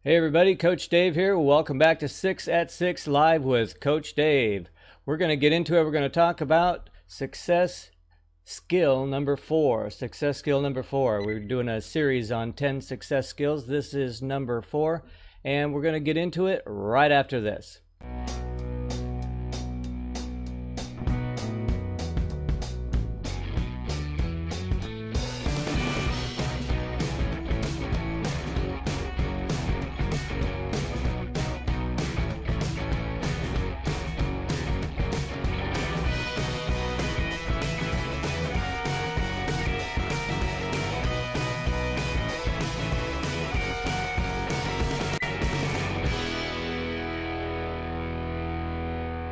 Hey everybody, Coach Dave here. Welcome back to 6 at 6 Live with Coach Dave. We're going to get into it. We're going to talk about success skill number 4. Success skill number 4. We're doing a series on 10 success skills. This is number 4, and we're going to get into it right after this.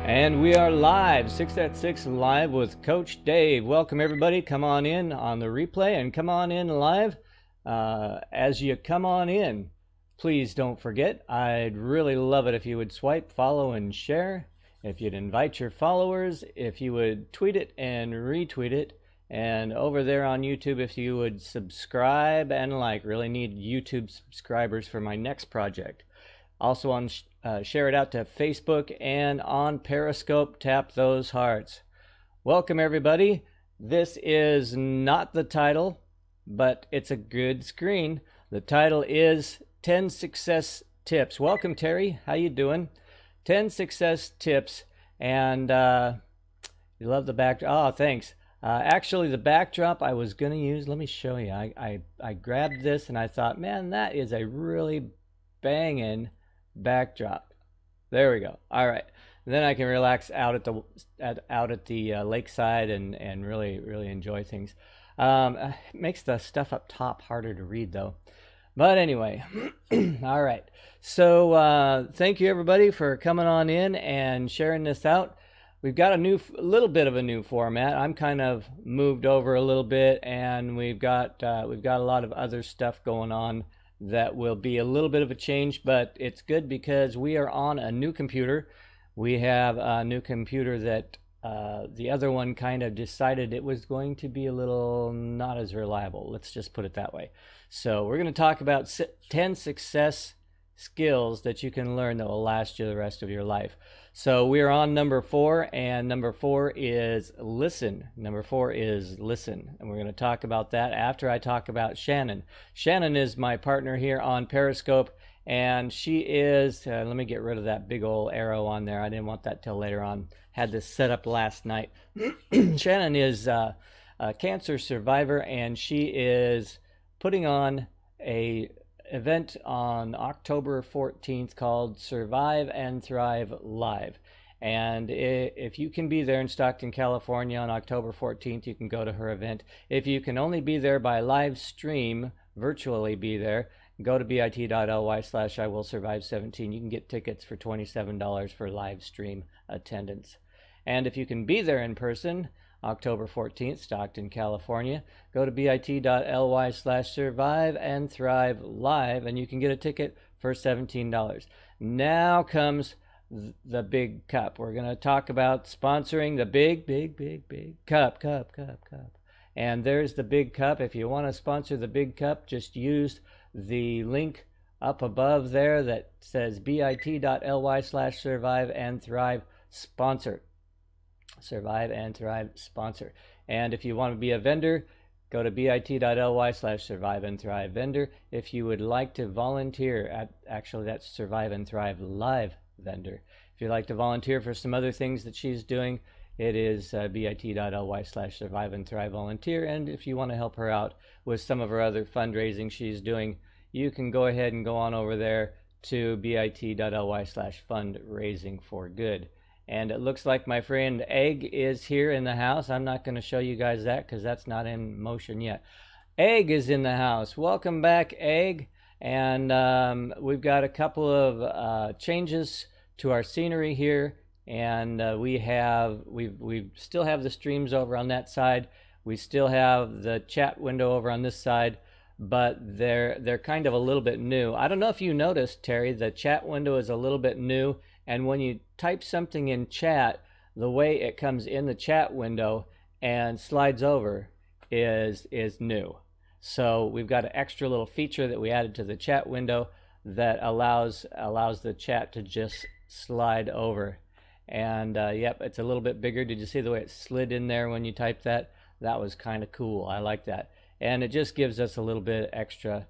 And we are live, 6 at 6 Live with Coach Dave. Welcome everybody. Come on in on the replay and come on in live. As you come on in, please don't forget, I'd really love it if you would swipe, follow, and share. If you'd invite your followers, if you would tweet it and retweet it. And over there on YouTube, if you would subscribe and like. Really need YouTube subscribers for my next project. Also on share it out to Facebook and on Periscope. Tap those hearts. Welcome everybody. This is not the title, but it's a good screen. The title is 10 Success Tips. Welcome Terry. How you doing? 10 Success Tips. And you love the backdrop. Oh, thanks. Actually, the backdrop I was going to use, let me show you. I grabbed this and I thought, man, that is a really banging backdrop. There we go. All right, then I can relax out at the lakeside and really enjoy things. Makes the stuff up top harder to read though. But anyway, all right. So thank you everybody for coming on in and sharing this out. We've got a little bit of a new format. I'm kind of moved over a little bit, and we've got a lot of other stuff going on that will be a little bit of a change, but it's good because we are on a new computer. We have a new computer that the other one kind of decided it was going to be a little not as reliable. Let's just put it that way. So we're going to talk about 10 success skills that you can learn that will last you the rest of your life. So we're on number 4, and number 4 is listen. Number 4 is listen, and we're going to talk about that after I talk about Shannon. Shannon is my partner here on Periscope, and she is, let me get rid of that big old arrow on there. I didn't want that till later on. Had this set up last night. Shannon is a cancer survivor, and she is putting on a event on October 14th called Survive and Thrive Live. And if you can be there in Stockton, California on October 14th, you can go to her event. If you can only be there by live stream, virtually be there, go to bit.ly/IWillSurvive17. You can get tickets for $27 for live stream attendance. And if you can be there in person, October 14th, Stockton, California, go to bit.ly/survive and thrive live, and you can get a ticket for $17. Now comes the big cup. We're going to talk about sponsoring the big cup. And there's the big cup. If you want to sponsor the big cup, just use the link up above there that says bit.ly/survive and thrive sponsor. Survive and Thrive sponsor. And if you want to be a vendor, go to bit.ly/survive and thrive vendor. If you would like to volunteer, actually that's Survive and Thrive Live vendor. If you'd like to volunteer for some other things that she's doing, it is bit.ly/survive and thrive volunteer. And if you want to help her out with some of her other fundraising she's doing, you can go ahead and go on over there to bit.ly/fundraising for good. And it looks like my friend Egg is here in the house. I'm not going to show you guys that because that's not in motion yet. Egg is in the house. Welcome back, Egg. And we've got a couple of changes to our scenery here. And we still have the streams over on that side. We still have the chat window over on this side. But they're kind of a little bit new. I don't know if you noticed, Terry, the chat window is a little bit new. And when you type something in chat, the way it comes in the chat window and slides over is new. So we've got an extra little feature that we added to the chat window that allows the chat to just slide over. And yep, it's a little bit bigger. Did you see the way it slid in there when you typed that? That was kind of cool. I like that. And it just gives us a little bit extra,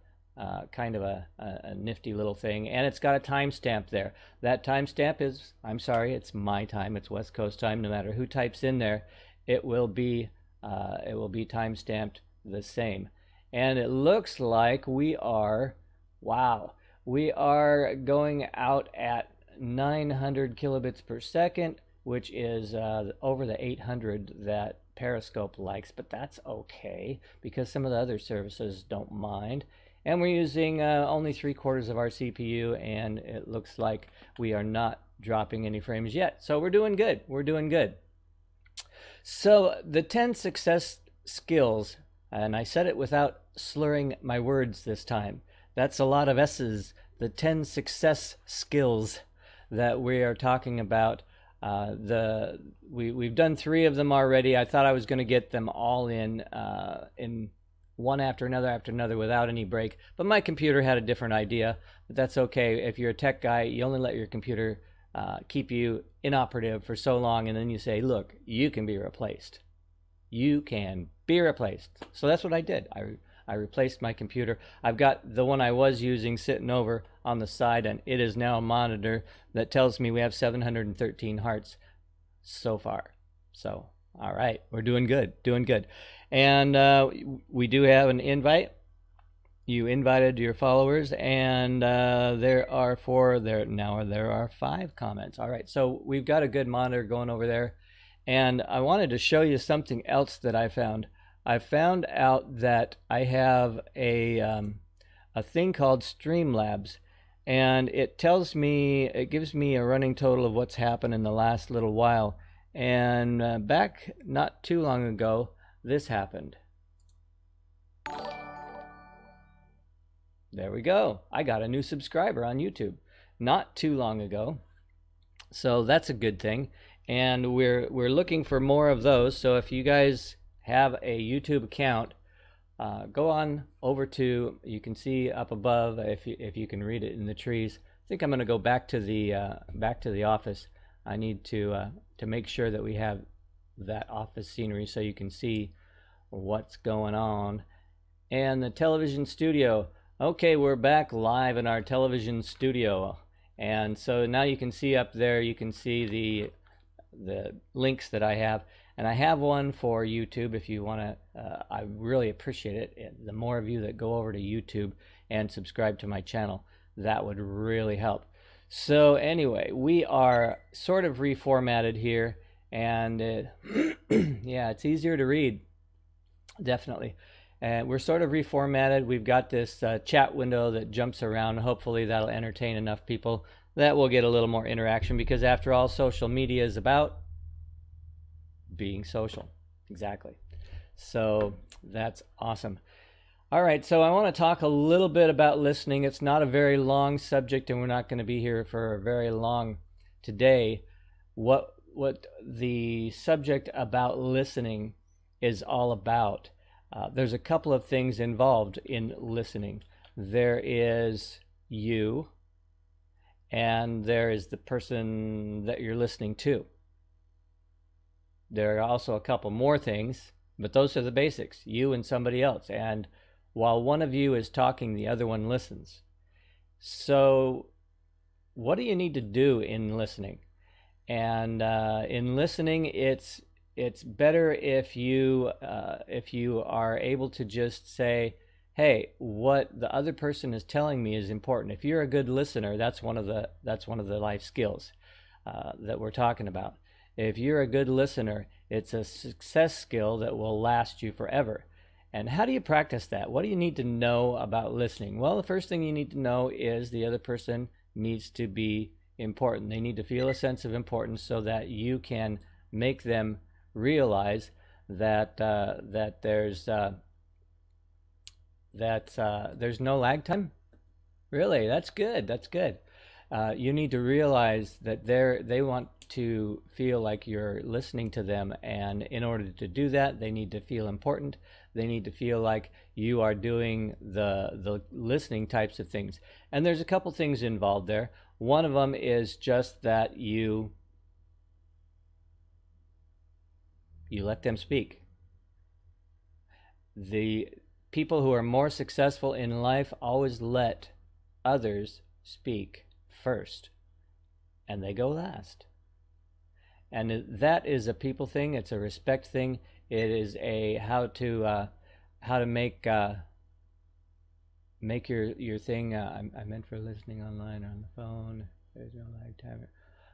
kind of a nifty little thing. And it's got a timestamp there. That timestamp is, I'm sorry, it's my time. It's West Coast time. No matter who types in there, it will be time-stamped the same. And it looks like we are, wow, we are going out at 900 kilobits per second, which is over the 800 that Periscope likes, but that's okay because some of the other services don't mind. And we're using only 3/4 of our CPU, and it looks like we are not dropping any frames yet. So we're doing good. We're doing good. So the 10 success skills, and I said it without slurring my words this time. That's a lot of S's. The 10 success skills that we are talking about. We've done 3 of them already. I thought I was going to get them all in one after another without any break. But my computer had a different idea. But that's okay. If you're a tech guy, you only let your computer keep you inoperative for so long, and then you say, look, you can be replaced. You can be replaced. So that's what I did. I replaced my computer. I've got the one I was using sitting over on the side, and it is now a monitor that tells me we have 713 hearts so far. So, all right, we're doing good, doing good. And we do have an invite. You invited your followers, and there are 5 comments. All right, so we've got a good monitor going over there. And I wanted to show you something else that I found. I found out that I have a thing called Streamlabs, and it tells me, it gives me a running total of what's happened in the last little while. And back not too long ago, this happened. There we go. I got a new subscriber on YouTube not too long ago. So that's a good thing. And we're looking for more of those. So if you guys have a YouTube account, go on over to, you can see up above, if you can read it in the trees. I think I'm going to go back to the office. I need to make sure that we have that office scenery so you can see what's going on. And the television studio. Okay, we're back live in our television studio. And so now you can see up there, you can see the links that I have. And I have one for YouTube if you want to. I really appreciate it. The more of you that go over to YouTube and subscribe to my channel, that would really help. So anyway, we are sort of reformatted here, and yeah, it's easier to read, definitely. And we're sort of reformatted. We've got this chat window that jumps around. Hopefully that'll entertain enough people that we'll get a little more interaction, because after all, social media is about being social. Exactly. So that's awesome. All right, so I want to talk a little bit about listening. It's not a very long subject, and we're not going to be here for very long today. What the subject about listening is all about. There's a couple of things involved in listening. There is you, and there is the person that you're listening to. There are also a couple more things, but those are the basics, you and somebody else. And while one of you is talking, the other one listens. So what do you need to do in listening? And in listening, it's better if you are able to just say, hey, what the other person is telling me is important. If you're a good listener, that's one of the life skills that we're talking about. If you're a good listener, it's a success skill that will last you forever. And how do you practice that? What do you need to know about listening? Well, the first thing you need to know is the other person needs to be important. They need to feel a sense of importance so that you can make them realize that there's no lag time. Really, that's good. That's good. You need to realize that they want to feel like you're listening to them, and in order to do that, they need to feel important. They need to feel like you are doing the listening types of things. And there's a couple things involved there. One of them is just that you let them speak. The people who are more successful in life always let others speak first, and they go last. And that is a people thing. It's a respect thing. It is a how to make your thing. I meant for listening online or on the phone. There's no lag timer.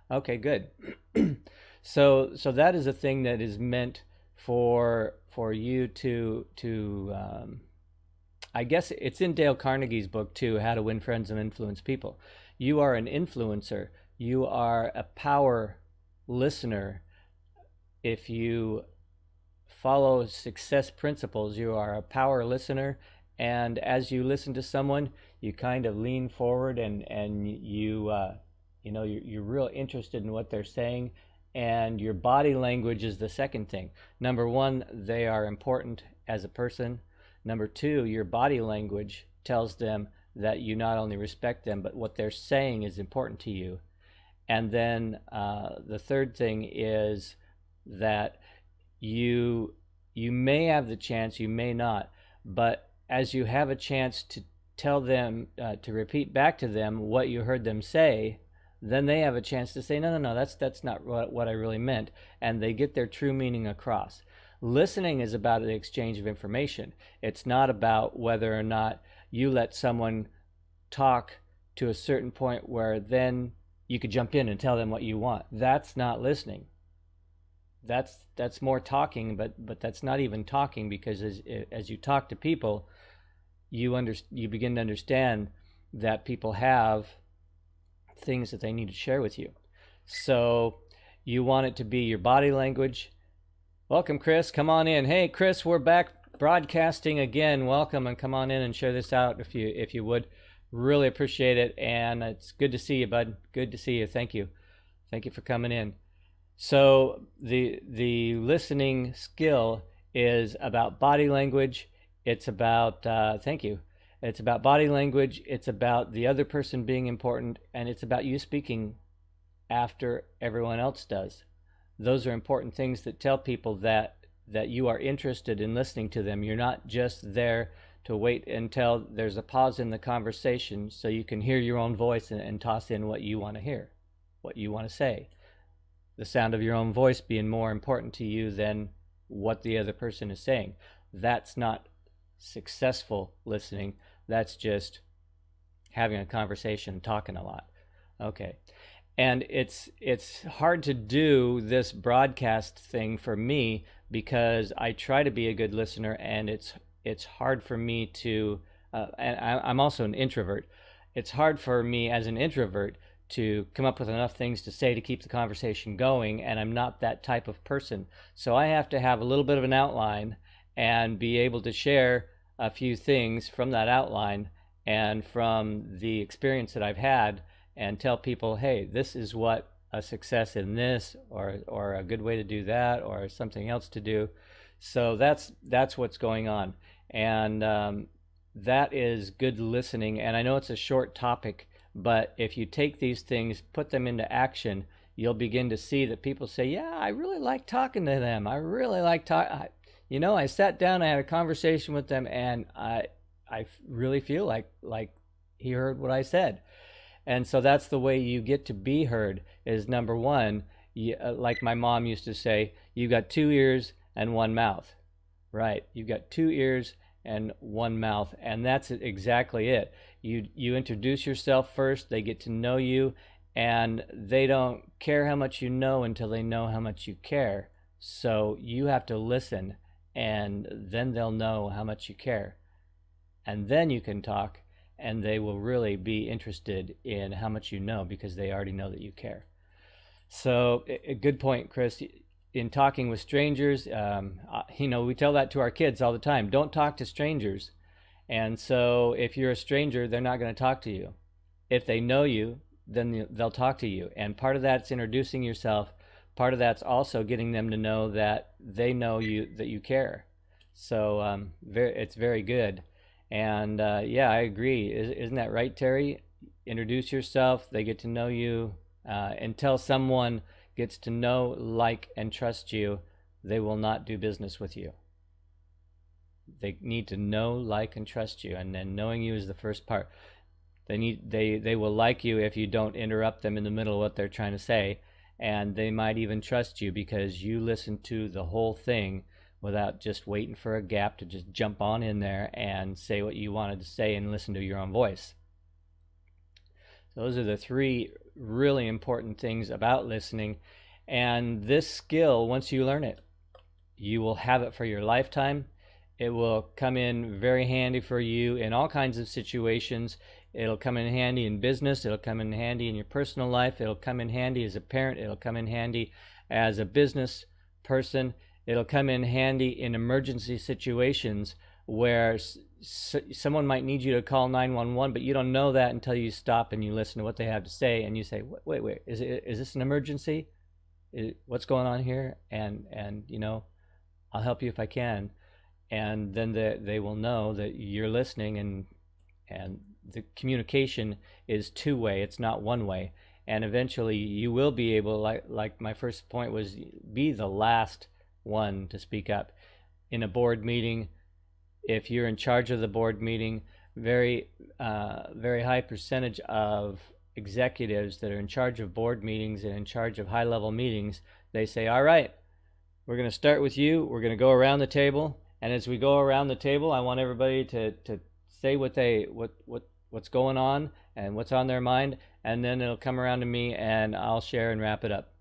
Okay, good. So that is a thing that is meant for you to I guess it's in Dale Carnegie's book too, How to Win Friends and Influence People. You are an influencer. You are a power listener. If you follow success principles, you are a power listener. And as you listen to someone, you kind of lean forward and you're real interested in what they're saying. And your body language is the second thing. Number one, they are important as a person. Number two, your body language tells them that you not only respect them, but what they're saying is important to you. And then the third thing is that you may have the chance, you may not, but as you have a chance to tell them, to repeat back to them what you heard them say, then they have a chance to say, no, that's not what I really meant. And they get their true meaning across. Listening is about the exchange of information. It's not about whether or not you let someone talk to a certain point where then you could jump in and tell them what you want. That's not listening. That's more talking, but that's not even talking, because as you talk to people, you begin to understand that people have things that they need to share with you. So you want it to be your body language. Welcome, Chris. Come on in. Hey, Chris, we're back broadcasting again. Welcome, and come on in and share this out if you would. Really appreciate it, and it's good to see you, bud. Good to see you. Thank you for coming in. So the listening skill is about body language. It's about thank you. It's about body language. It's about the other person being important, and it's about you speaking after everyone else does. Those are important things that tell people that you are interested in listening to them. You're not just there to wait until there's a pause in the conversation so you can hear your own voice and toss in what you want to hear, what you want to say. The sound of your own voice being more important to you than what the other person is saying. That's not successful listening. That's just having a conversation, talking a lot. Okay. And it's hard to do this broadcast thing for me because I try to be a good listener, and it's hard for me to, and I'm also an introvert. It's hard for me as an introvert to come up with enough things to say to keep the conversation going, and I'm not that type of person. So I have to have a little bit of an outline and be able to share a few things from that outline and from the experience that I've had, and tell people, hey, this is what a success in this, or a good way to do that, or something else to do. So that's what's going on, and that is good listening. And I know it's a short topic, but if you take these things, put them into action, you'll begin to see that people say, yeah, I really like talking to them. I really like talking. I sat down, I had a conversation with them, and I really feel like he heard what I said. And so that's the way you get to be heard, is number one, like my mom used to say, you got 2 ears and 1 mouth. Right, you've got 2 ears and 1 mouth, and that's exactly it. You introduce yourself first, they get to know you, and they don't care how much you know until they know how much you care. So you have to listen, and then they'll know how much you care. And then you can talk, and they will really be interested in how much you know, because they already know that you care. So a good point, Chris. In talking with strangers, we tell that to our kids all the time. Don't talk to strangers. And so if you're a stranger, they're not going to talk to you. If they know you, then they'll talk to you. And part of that's introducing yourself. Part of that's also getting them to know that they know you, that you care. So it's very good. And yeah, I agree. Isn't that right, Terry? Introduce yourself. They get to know you. Until someone gets to know, like, and trust you, they will not do business with you. They need to know, like, and trust you, and then knowing you is the first part. They will like you if you don't interrupt them in the middle of what they're trying to say, and they might even trust you because you listen to the whole thing without just waiting for a gap to just jump on in there and say what you wanted to say and listen to your own voice. So those are the three really important things about listening. And this skill, once you learn it, you will have it for your lifetime. It will come in very handy for you in all kinds of situations. It'll come in handy in business. It'll come in handy in your personal life. It'll come in handy as a parent. It'll come in handy as a business person. It'll come in handy in emergency situations where someone might need you to call 911, but you don't know that until you stop and you listen to what they have to say, and you say, wait, is this an emergency? What's going on here? And you know, I'll help you if I can. And then they will know that you're listening, and the communication is two-way. It's not one-way. And eventually you will be able, like my first point was, be the last one to speak up. In a board meeting, if you're in charge of the board meeting, very high percentage of executives that are in charge of board meetings and in charge of high-level meetings, they say, all right, we're going to start with you. We're going to go around the table. And as we go around the table, I want everybody to say what's going on and what's on their mind, and then it'll come around to me and I'll share and wrap it up.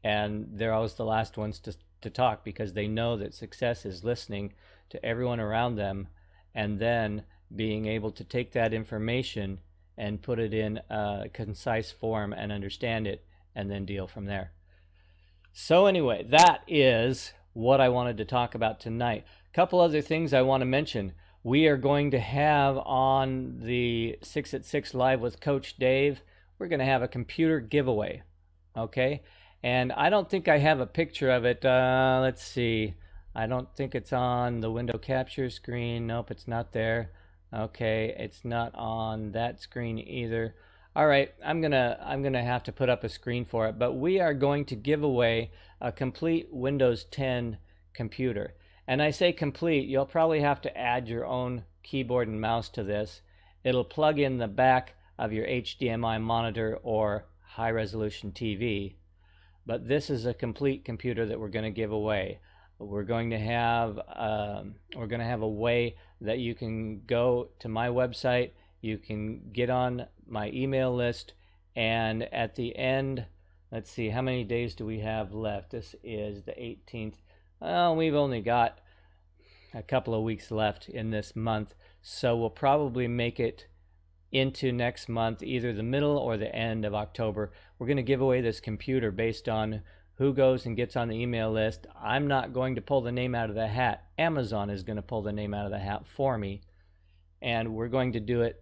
And they're always the last ones to talk, because they know that success is listening to everyone around them and then being able to take that information and put it in a concise form and understand it and then deal from there. So anyway, that is what I wanted to talk about tonight. A couple other things I want to mention. We are going to have on the 6 at 6 Live with Coach Dave, we're going to have a computer giveaway, okay? And I don't think I have a picture of it. Let's see. I don't think it's on the window capture screen. Nope, it's not there. Okay, it's not on that screen either. All right, I'm gonna have to put up a screen for it, but we are going to give away a complete Windows 10 computer. And I say complete, you'll probably have to add your own keyboard and mouse to this. It'll plug in the back of your HDMI monitor or high resolution TV. But this is a complete computer that we're going to give away. We're going to have a way that you can go to my website, you can get on my email list, and at the end, let's see, how many days do we have left? This is the 18th. Well, we've only got a couple of weeks left in this month, so we'll probably make it into next month, either the middle or the end of October. We're going to give away this computer based on who goes and gets on the email list. I'm not going to pull the name out of the hat. Amazon is going to pull the name out of the hat for me, and we're going to do it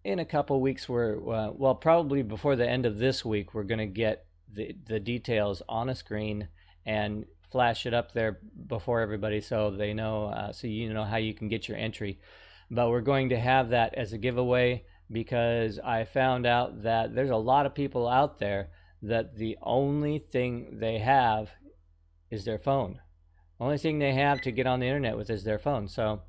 in a couple of weeks. Well, probably before the end of this week, we're going to get the details on a screen and flash it up there before everybody, so they know, so you know how you can get your entry. But we're going to have that as a giveaway, because I found out that there's a lot of people out there that the only thing they have is their phone. Only thing they have to get on the internet with is their phone. So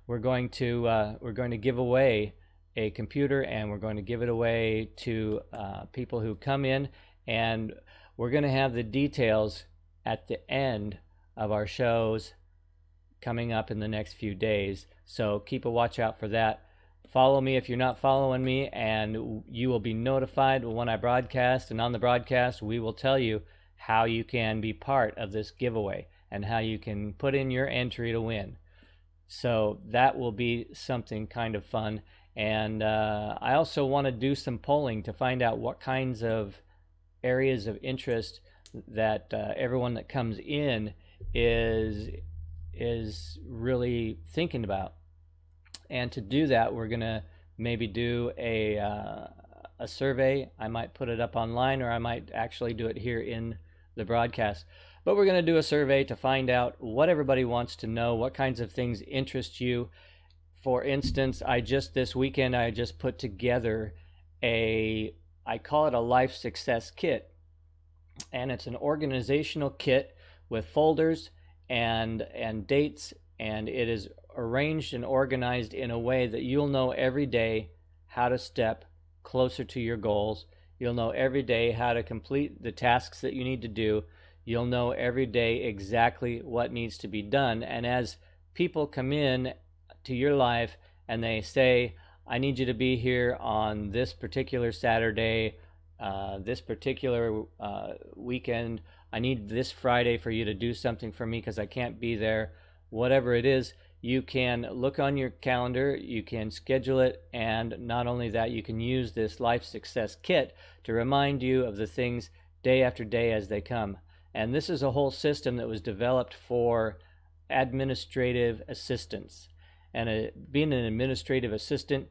we're going to give away a computer, and we're going to give it away to people who come in, and we're going to have the details at the end of our shows coming up in the next few days. So keep a watch out for that. Follow me if you're not following me, and you will be notified when I broadcast. And on the broadcast, we will tell you how you can be part of this giveaway and how you can put in your entry to win. So that will be something kind of fun. And I also want to do some polling to find out what kinds of areas of interest that everyone that comes in is really thinking about. And to do that, we're going to maybe do a survey. I might put it up online, or I might actually do it here in the broadcast. But we're going to do a survey to find out what everybody wants to know, what kinds of things interest you. For instance, this weekend I just put together I call it a life success kit. And it's an organizational kit with folders and dates, and it is arranged and organized in a way that you'll know every day how to step closer to your goals. You'll know every day how to complete the tasks that you need to do. You'll know every day exactly what needs to be done. And as people come in to your life and they say, I need you to be here on this particular Saturday, this particular weekend, I need this Friday for you to do something for me because I can't be there, whatever it is, you can look on your calendar, you can schedule it, and not only that, you can use this Life Success Kit to remind you of the things day after day as they come. And this is a whole system that was developed for administrative assistants. And being an administrative assistant,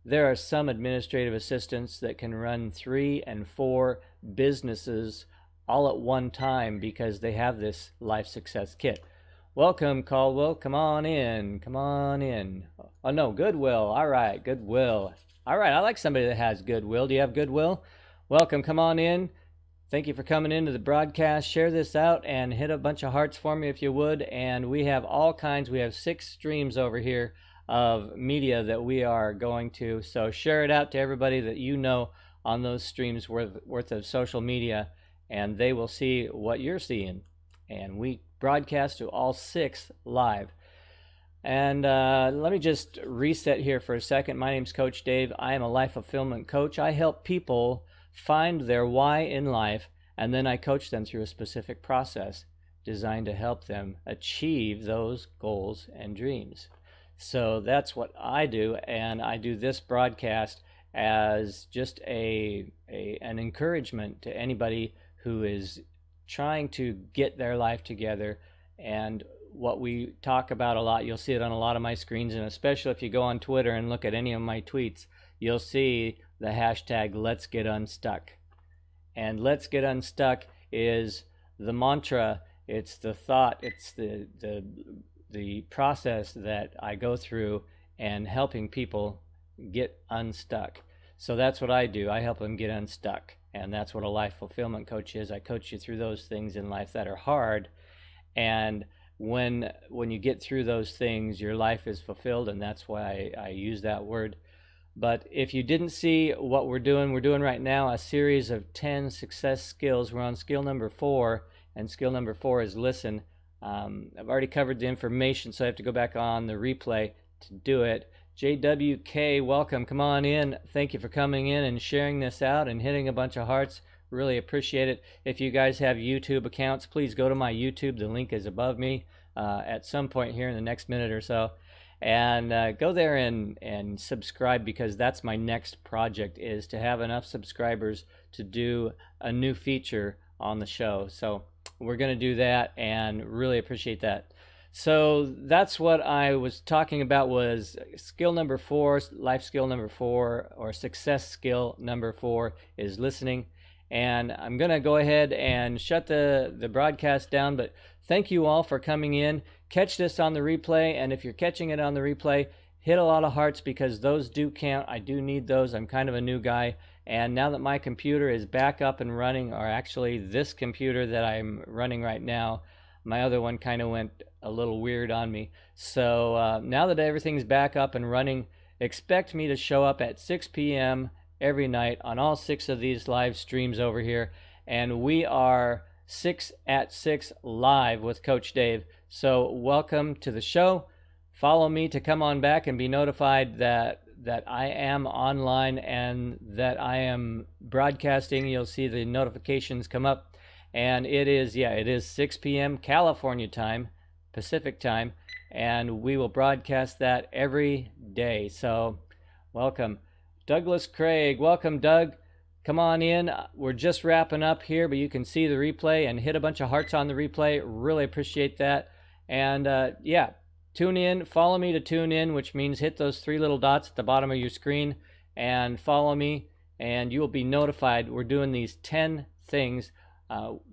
there are some administrative assistants that can run 3 and 4 businesses all at one time because they have this Life Success Kit. Welcome, Caldwell. Come on in. Come on in. Oh, no, Goodwill. All right, Goodwill. All right, I like somebody that has goodwill. Do you have goodwill? Welcome. Come on in. Thank you for coming into the broadcast. Share this out and hit a bunch of hearts for me if you would. And we have all kinds. We have 6 streams over here of media that we are going to. So share it out to everybody that you know on those streams worth of social media, and they will see what you're seeing. And we broadcast to all 6 live. And let me just reset here for a second. My name's Coach Dave. I am a life fulfillment coach. I help people find their why in life, and then I coach them through a specific process designed to help them achieve those goals and dreams. So that's what I do, and I do this broadcast as just an encouragement to anybody who is trying to get their life together. And what we talk about a lot, you'll see it on a lot of my screens, and especially if you go on Twitter and look at any of my tweets, you'll see the hashtag Let's Get Unstuck. And Let's Get Unstuck is the mantra, it's the thought, it's the process that I go through and helping people get unstuck. So that's what I do. I help them get unstuck. And that's what a life fulfillment coach is. I coach you through those things in life that are hard. And when you get through those things, your life is fulfilled, and that's why I use that word. But if you didn't see what we're doing right now a series of 10 success skills. We're on skill number 4, and skill number 4 is listen. I've already covered the information, so I have to go back on the replay to do it. JWK, welcome. Come on in. Thank you for coming in and sharing this out and hitting a bunch of hearts. Really appreciate it. If you guys have YouTube accounts, please go to my YouTube. The link is above me at some point here in the next minute or so. And go there and subscribe, because that's my next project, is to have enough subscribers to do a new feature on the show. So we're going to do that, and really appreciate that. So that's what I was talking about, was skill number 4, life skill number 4, or success skill number 4 is listening. And I'm going to go ahead and shut the broadcast down, but thank you all for coming in. Catch this on the replay, and if you're catching it on the replay, hit a lot of hearts, because those do count. I do need those. I'm kind of a new guy, and now that my computer is back up and running, or actually this computer that I'm running right now, my other one kind of went a little weird on me. So now that everything's back up and running, expect me to show up at 6 p.m. every night on all 6 of these live streams over here. And we are 6 at 6 live with Coach Dave. So welcome to the show. Follow me to come on back and be notified that I am online and that I am broadcasting. You'll see the notifications come up. And it is 6 p.m. California time, Pacific time, and we will broadcast that every day. So welcome. Douglas Craig, welcome, Doug. Come on in. We're just wrapping up here, but you can see the replay and hit a bunch of hearts on the replay. Really appreciate that. And tune in. Follow me to tune in, which means hit those 3 little dots at the bottom of your screen and follow me, and you will be notified. We're doing these 10 things.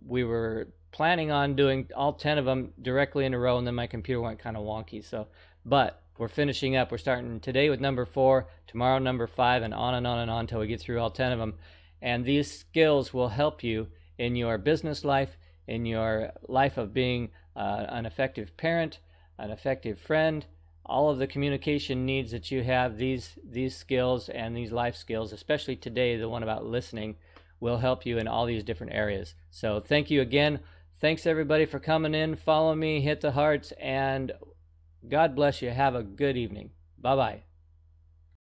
We were planning on doing all 10 of them directly in a row, and then my computer went kind of wonky. So, but we're finishing up. We're starting today with number 4, tomorrow number 5, and on and on and on until we get through all 10 of them. And these skills will help you in your business life, in your life of being an effective parent, an effective friend. All of the communication needs that you have, these skills and these life skills, especially today, the one about listening, will help you in all these different areas. So thank you again. Thanks everybody for coming in. Follow me, hit the hearts, and God bless you. Have a good evening. Bye-bye.